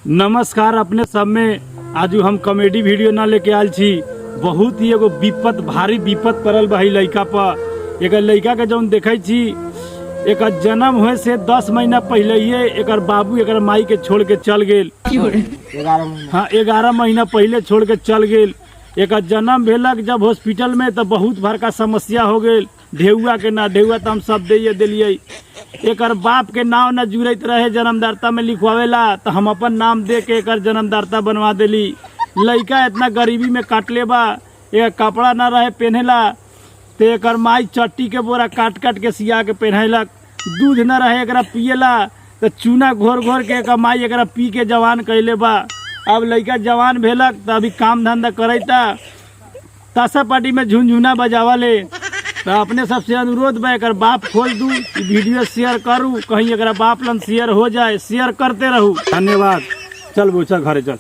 नमस्कार। अपने सब में आज हम कॉमेडी वीडियो ना लेके आयल छी। बहुत ही एगो विपत भारी विपत पड़ल बा लड़का पर। एक लड़का के जौन देखे छी एक जन्म हुए से 10 महीना पहले ही एक बाबू एक माई के छोड़ के चल गेल। हाँ 11 महीना पहले छोड़ के चल गेल। एक जन्म भेलक जब हॉस्पिटल में तो बहुत बड़का समस्या हो गई। ढेउआ के ना ढेउआ तो हम सब दे दिलिए। एक बाप के नाम न जुड़त रहे जन्मदाता में लिखवावेला तो हम अपन नाम दे के एक जन्मदाता बनवा दिली। लड़का इतना गरीबी में काटले बा, एक कपड़ा न रहे पहनेला तो एक माई चट्टी के बोरा काट काट के सिया के पहनलक। दूध न रहे एक पियला तो चूना घोर घोर के एक माई एक पी के जवान कैले बा। अब लड़का जवान भेलक तो अभी काम धंधा करता ताशा पार्टी में झुनझुना बजावले। तो अपने सबसे अनुरोध बा एक बाप खोल दूँ, वीडियो शेयर करूँ, कहीं एक बाप लन शेयर हो जाए, शेयर करते रहूँ। धन्यवाद। चल बूचा घरे चल।